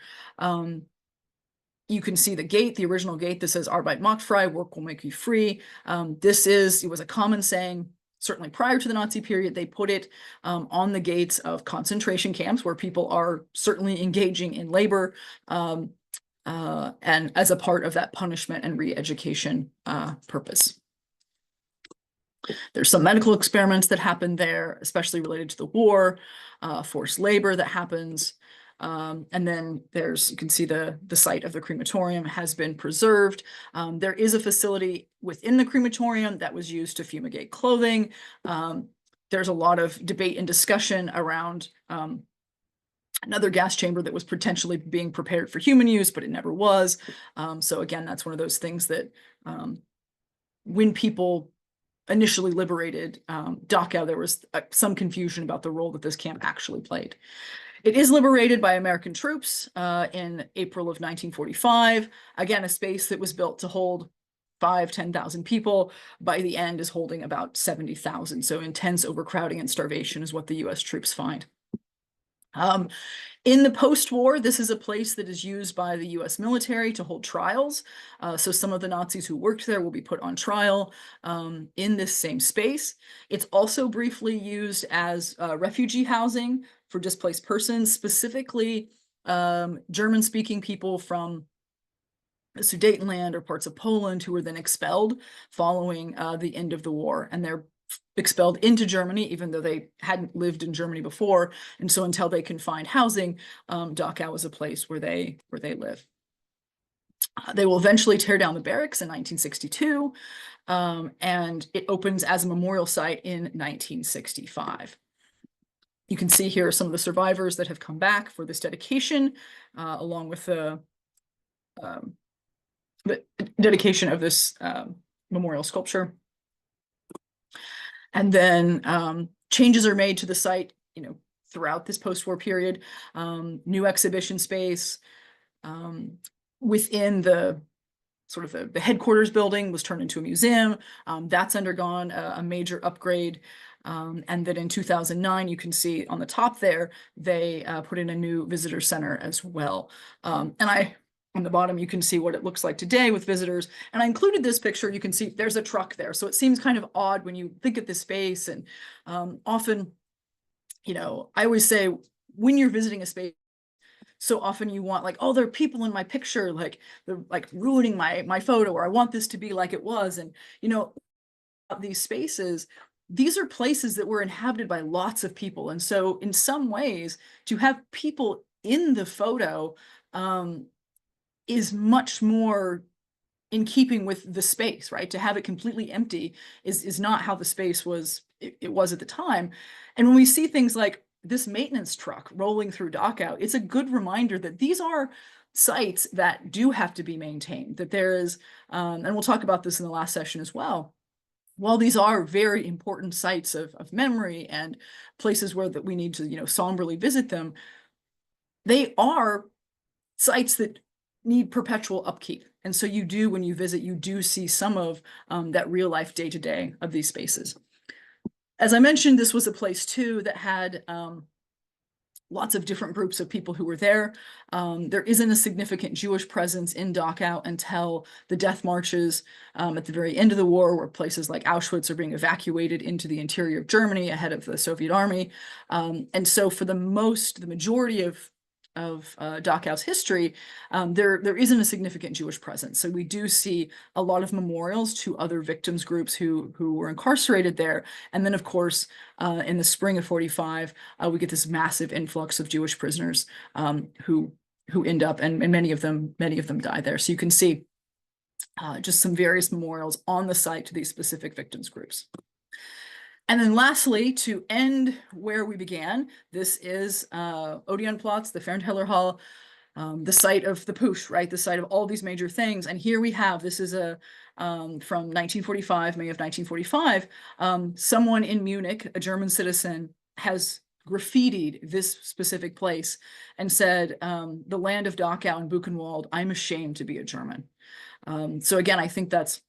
You can see the gate, the original gate that says Arbeit macht frei, work will make you free. It was a common saying, certainly prior to the Nazi period. They put it on the gates of concentration camps where people are certainly engaging in labor, and as a part of that punishment and re-education purpose. There's some medical experiments that happen there, especially related to the war, forced labor that happens. And then you can see the site of the crematorium has been preserved. There is a facility within the crematorium that was used to fumigate clothing. There's a lot of debate and discussion around another gas chamber that was potentially being prepared for human use, but it never was. So again, that's one of those things that when people initially liberated Dachau, there was some confusion about the role that this camp actually played. It is liberated by American troops in April of 1945. Again, a space that was built to hold 10,000 people. By the end is holding about 70,000. So intense overcrowding and starvation is what the US troops find. In the post-war, this is a place that is used by the US military to hold trials. So some of the Nazis who worked there will be put on trial in this same space. It's also briefly used as refugee housing for displaced persons, specifically German-speaking people from the Sudetenland or parts of Poland who were then expelled following the end of the war. And they're expelled into Germany, even though they hadn't lived in Germany before. And so until they can find housing, Dachau is a place where they live. They will eventually tear down the barracks in 1962, and it opens as a memorial site in 1965. You can see here some of the survivors that have come back for this dedication, along with the dedication of this memorial sculpture. And then changes are made to the site, throughout this post-war period. New exhibition space within the sort of the headquarters building was turned into a museum. That's undergone a major upgrade. And then in 2009, you can see on the top there, they put in a new visitor center as well. And I On the bottom, you can see what it looks like today with visitors. And I included this picture. You can see there's a truck there. So it seems kind of odd when you think of this space. And often, I always say when you're visiting a space, so often you want like, oh, there are people in my picture, like they're like ruining my photo, or I want this to be like it was. And, these spaces, these are places that were inhabited by lots of people. And so in some ways, to have people in the photo, is much more in keeping with the space, right? To have it completely empty is not how the space was, it was at the time. And when we see things like this maintenance truck rolling through Dachau, it's a good reminder that these are sites that do have to be maintained, that there is, and we'll talk about this in the last session as well. While these are very important sites of memory and places where that we need to, somberly visit them, they are sites that need perpetual upkeep. And so you do, when you visit, you do see some of that real life day-to-day of these spaces. As I mentioned, this was a place too that had lots of different groups of people who were there. There isn't a significant Jewish presence in Dachau until the death marches at the very end of the war, where places like Auschwitz are being evacuated into the interior of Germany ahead of the Soviet army. And so for the majority of Dachau's history, there isn't a significant Jewish presence. So we do see a lot of memorials to other victims groups who were incarcerated there. And then, of course, in the spring of 45, we get this massive influx of Jewish prisoners who end up, and many of them die there. So you can see just some various memorials on the site to these specific victims groups. And then lastly, to end where we began, this is Odeonplatz, the Fernteller Hall, the site of the Putsch, right? The site of all these major things. And here we have, this is from 1945, May of 1945, someone in Munich, a German citizen, has graffitied this specific place and said, the land of Dachau and Buchenwald, I'm ashamed to be a German. So again, I think that's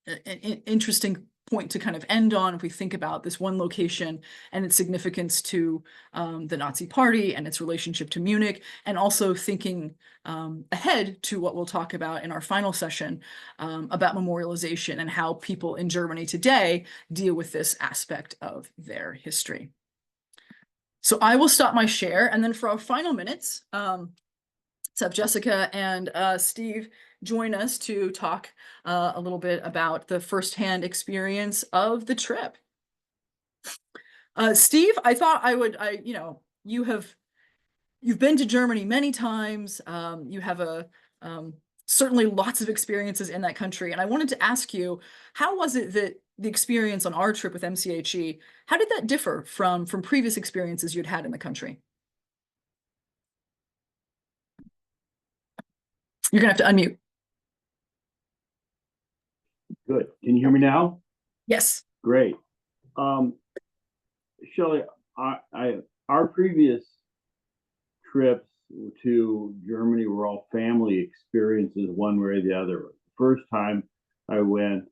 an interesting point to kind of end on if we think about this one location and its significance to the Nazi Party and its relationship to Munich, and also thinking ahead to what we'll talk about in our final session about memorialization and how people in Germany today deal with this aspect of their history. So I will stop my share, and then for our final minutes, let's have Jessica and Steve join us to talk a little bit about the firsthand experience of the trip. Steve, I thought you've been to Germany many times. You have certainly lots of experiences in that country. And I wanted to ask you, how was it that the experience on our trip with MCHE, how did that differ from previous experiences you'd had in the country? You're gonna have to unmute. Good. Can you hear me now? Yes. Great. Shelley, our previous trips to Germany were all family experiences, one way or the other. The first time I went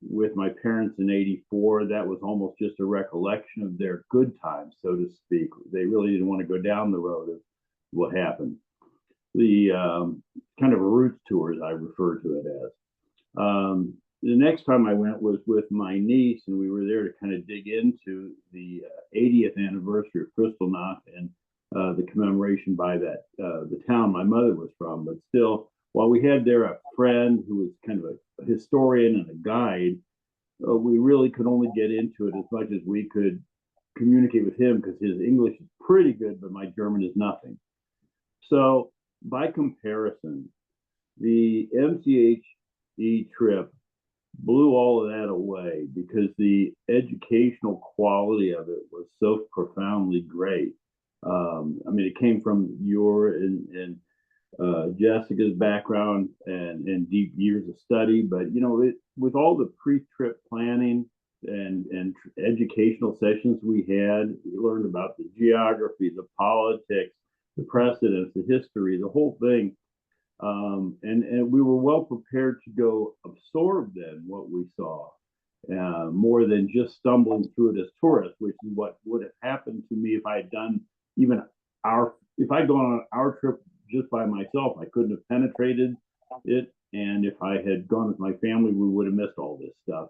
with my parents in '84, that was almost just a recollection of their good times, so to speak. They really didn't want to go down the road of what happened. The kind of a roots tour, as I refer to it as. The next time I went was with my niece, and we were there to kind of dig into the 80th anniversary of Kristallnacht and the commemoration by the town my mother was from. But still, while we had there a friend who was kind of a historian and a guide, we really could only get into it as much as we could communicate with him, because his English is pretty good, but my German is nothing. So by comparison, the MCHE trip blew all of that away, because the educational quality of it was so profoundly great. I mean, it came from your and Jessica's background and deep years of study, but with all the pre-trip planning and educational sessions we had, we learned about the geography, the politics, the precedents, the history, the whole thing. And we were well prepared to go absorb then what we saw, more than just stumbling through it as tourists, which is what would have happened to me if I had done if I'd gone on our trip just by myself. I couldn't have penetrated it, and if I had gone with my family, we would have missed all this stuff.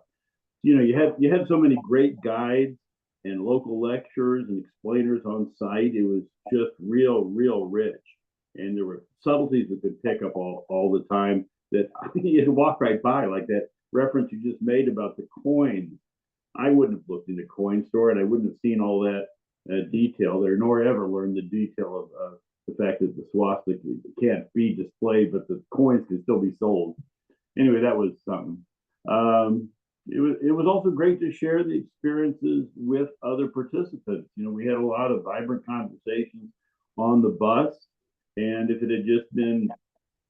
You know, you had so many great guides and local lecturers and explainers on site. It was just real rich, and there were subtleties that could pick up all the time that you walk right by, like that reference you just made about the coins. I wouldn't have looked in the coin store, and I wouldn't have seen all that detail there, nor ever learned the detail of the fact that the swastika can't be displayed, but the coins can still be sold. Anyway, that was something. It was also great to share the experiences with other participants. You know, we had a lot of vibrant conversations on the bus, and if it had just been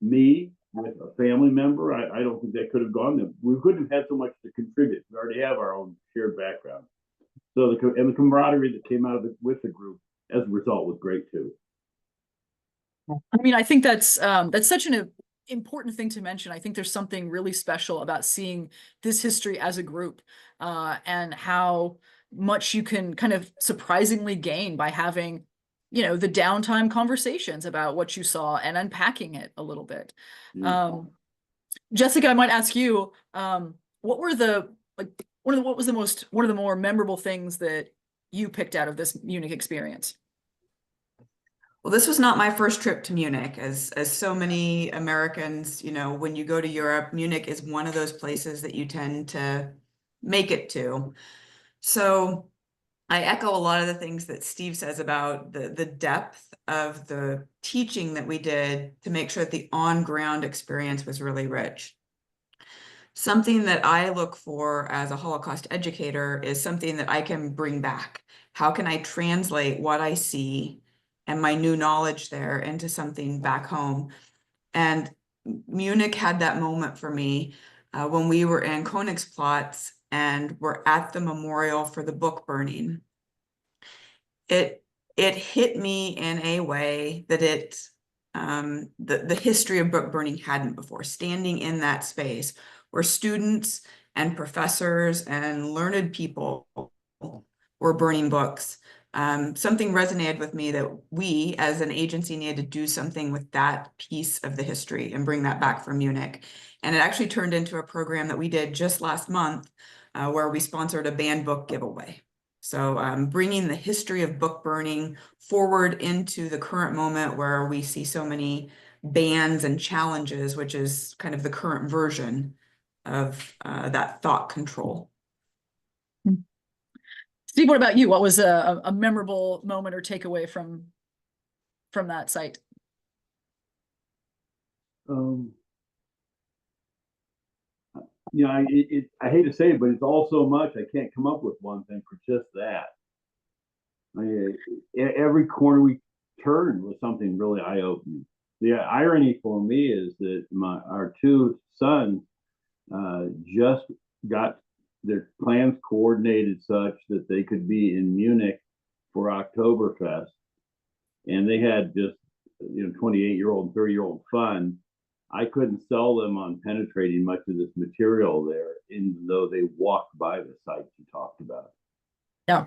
me with a family member, I don't think that could have gone there. We couldn't have had so much to contribute. We already have our own shared background. So the camaraderie that came out of it with the group as a result was great too. I mean, I think that's such an important thing to mention. I think there's something really special about seeing this history as a group, and how much you can kind of surprisingly gain by having, you know, the downtime conversations about what you saw and unpacking it a little bit. Jessica, I might ask you, what were the, like, what was one of the more memorable things that you picked out of this Munich experience? Well, this was not my first trip to Munich. As so many Americans, you know, when you go to Europe, Munich is one of those places that you tend to make it to. So I echo a lot of the things that Steve says about the depth of the teaching that we did to make sure that the on-ground experience was really rich. Something that I look for as a Holocaust educator is something that I can bring back. How can I translate what I see and my new knowledge there into something back home? And Munich had that moment for me when we were in Königsplatz and we're at the memorial for the book burning. It hit me in a way that the history of book burning hadn't before. Standing in that space where students and professors and learned people were burning books. Something resonated with me that we as an agency needed to do something with that piece of the history and bring that back from Munich. And it actually turned into a program that we did just last month where we sponsored a banned book giveaway. So bringing the history of book burning forward into the current moment where we see so many bans and challenges, which is kind of the current version of that thought control. Steve, what about you? What was a memorable moment or takeaway from that site? You know, I hate to say it, but it's all so much. I can't come up with one thing for just that. Every corner we turned was something really eye-opening. The irony for me is that our two sons just got their plans coordinated such that they could be in Munich for Oktoberfest, and they had just 28-year-old and 30-year-old fun. I couldn't sell them on penetrating much of this material there, even though they walked by the sites you talked about. Yeah,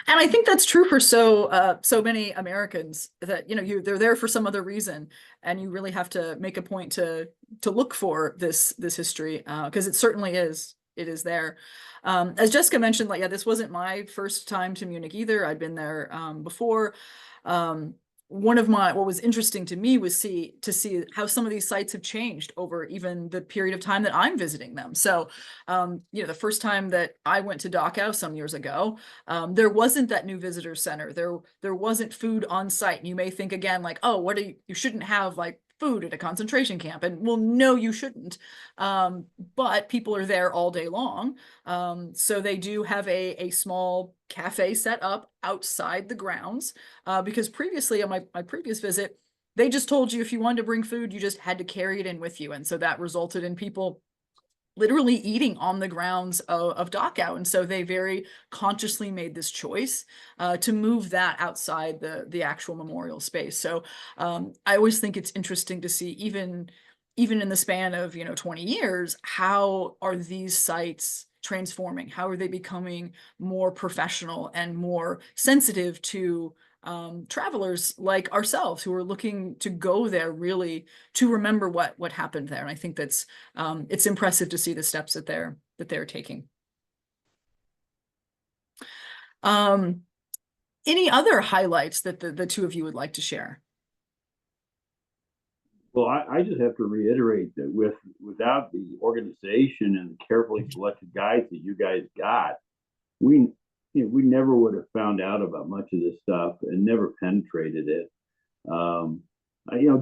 and I think that's true for so many Americans that they're there for some other reason, and you really have to make a point to look for this history because it certainly is. It is there. As Jessica mentioned, this wasn't my first time to Munich either. I'd been there before. What was interesting to me was to see how some of these sites have changed over even the period of time that I'm visiting them. So, the first time that I went to Dachau some years ago, there wasn't that new visitor center. There wasn't food on site. And you may think again, oh, you shouldn't have food at a concentration camp. And well, no, you shouldn't. But people are there all day long. So they do have a small cafe set up outside the grounds because previously on my previous visit, they just told you if you wanted to bring food, you just had to carry it in with you. And so that resulted in people literally eating on the grounds of Dachau. And so they very consciously made this choice to move that outside the actual memorial space. So I always think it's interesting to see even in the span of 20 years, how are these sites transforming? How are they becoming more professional and more sensitive to travelers like ourselves who are looking to go there really to remember what happened there. And I think that's it's impressive to see the steps that they're taking. Any other highlights that the two of you would like to share? Well, I just have to reiterate that without the organization and the carefully selected guides that you guys got, we we never would have found out about much of this stuff and never penetrated it.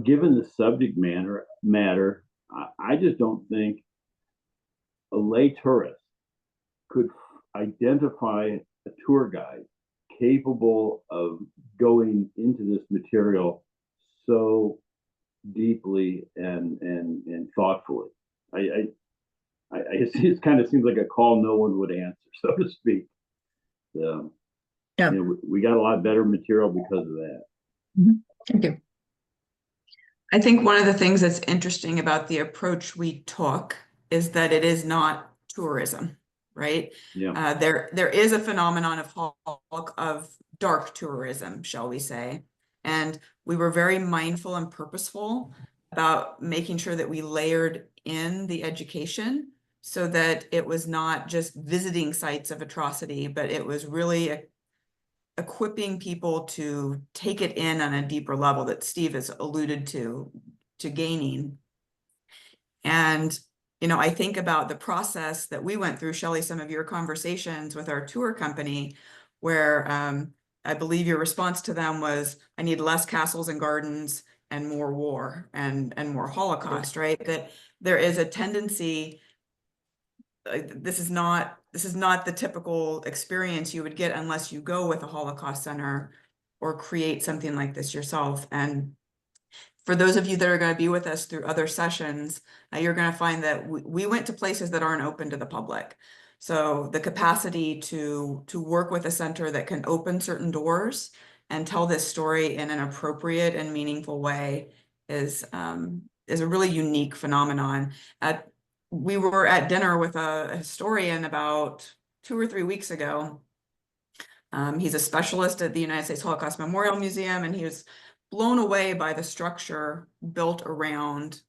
Given the subject matter, I just don't think a lay tourist could identify a tour guide capable of going into this material so deeply and thoughtfully. It kind of seems like a call no one would answer, so to speak. Yeah. We got a lot better material because of that. Thank you. I think one of the things that's interesting about the approach we took is that it is not tourism, right? Yeah. There is a phenomenon of dark tourism, shall we say. And we were very mindful and purposeful about making sure that we layered in the education so that it was not just visiting sites of atrocity, but it was really equipping people to take it in on a deeper level that Steve has alluded to gaining. And, I think about the process that we went through, Shelley, some of your conversations with our tour company, where I believe your response to them was, I need less castles and gardens and more war and more Holocaust, right? That there is a tendency, this is not the typical experience you would get unless you go with a Holocaust center or create something like this yourself. And for those of you that are going to be with us through other sessions, you're going to find that we went to places that aren't open to the public. So the capacity to work with a center that can open certain doors and tell this story in an appropriate and meaningful way is a really unique phenomenon. We were at dinner with a historian about 2 or 3 weeks ago. He's a specialist at the United States Holocaust Memorial Museum, and he was blown away by the structure built around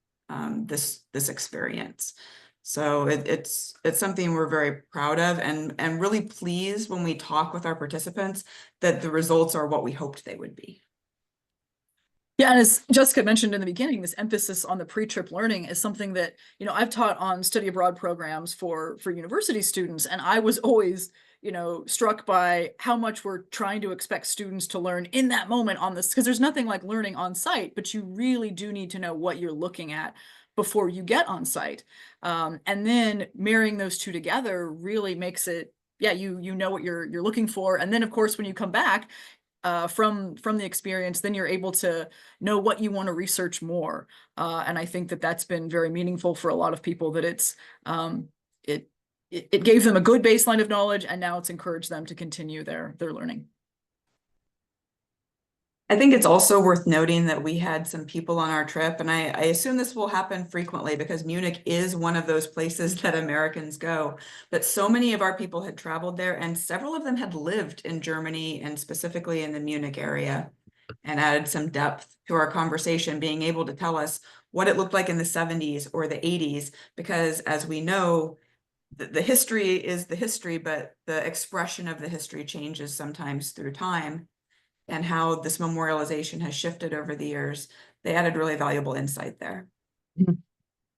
this experience. So it's something we're very proud of and really pleased when we talk with our participants that the results are what we hoped they would be. Yeah, and as Jessica mentioned in the beginning, this emphasis on the pre-trip learning is something that, I've taught on study abroad programs for university students, and I was always, struck by how much we're trying to expect students to learn in that moment on this, because there's nothing like learning on site, but you really do need to know what you're looking at before you get on site. And then marrying those two together really makes it, yeah, you know what you're looking for. And then of course, when you come back, from the experience, then you're able to know what you want to research more. And I think that that's been very meaningful for a lot of people, that it gave them a good baseline of knowledge, and now it's encouraged them to continue their learning. I think it's also worth noting that we had some people on our trip, and I assume this will happen frequently because Munich is one of those places that Americans go, but so many of our people had traveled there, and several of them had lived in Germany and specifically in the Munich area, and added some depth to our conversation, being able to tell us what it looked like in the 70s or the 80s, because as we know, the history is the history, but the expression of the history changes sometimes through time. And how this memorialization has shifted over the years, they added really valuable insight there.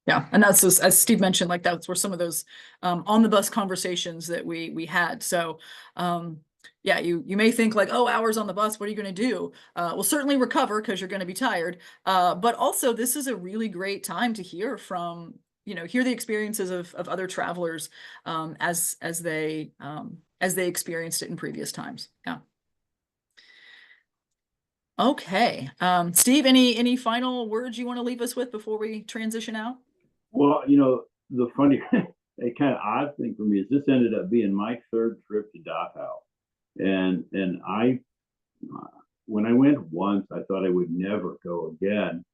Yeah, and that's just, as Steve mentioned, like that's where some of those on the bus conversations that we had. So yeah, you may think like, oh, hours on the bus, what are you going to do? Well, certainly recover because you're going to be tired. But also, this is a really great time to hear from, hear the experiences of other travelers as they experienced it in previous times. Yeah. Okay. Steve, any final words you want to leave us with before we transition out? Well, the funny, a kind of odd thing for me is this ended up being my 3rd trip to Dachau. And when I went once, I thought I would never go again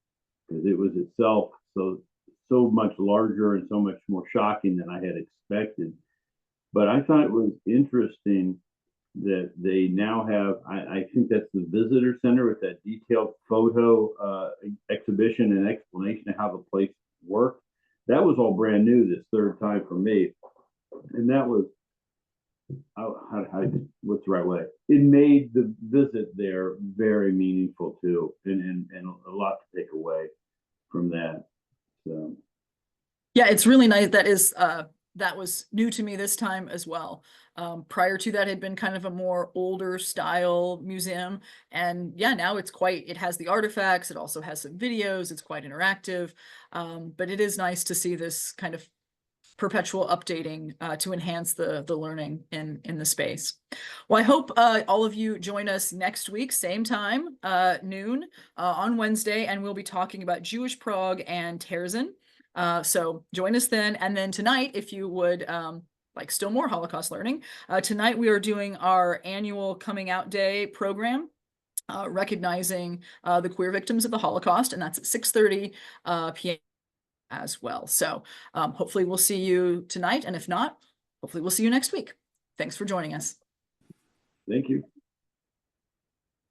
because it was itself so much larger and so much more shocking than I had expected. But I thought it was interesting that they now have, I think that's the visitor center with that detailed photo exhibition and explanation of how the place worked. That was all brand new this third time for me. And that was, what's the right way? It made the visit there very meaningful too, and a lot to take away from that. So Yeah, it's really nice. That was new to me this time as well. Prior to that had been kind of a more older style museum. And yeah, now it has the artifacts. It also has some videos. It's quite interactive. But it is nice to see this kind of perpetual updating to enhance the learning in the space. Well, I hope all of you join us next week, same time, noon on Wednesday, and we'll be talking about Jewish Prague and Terezin. So join us then. And then tonight, if you would like still more Holocaust learning, tonight we are doing our annual Coming Out Day program, recognizing the queer victims of the Holocaust, and that's at 6:30 p.m. as well. So hopefully we'll see you tonight. And if not, hopefully we'll see you next week. Thanks for joining us. thank you.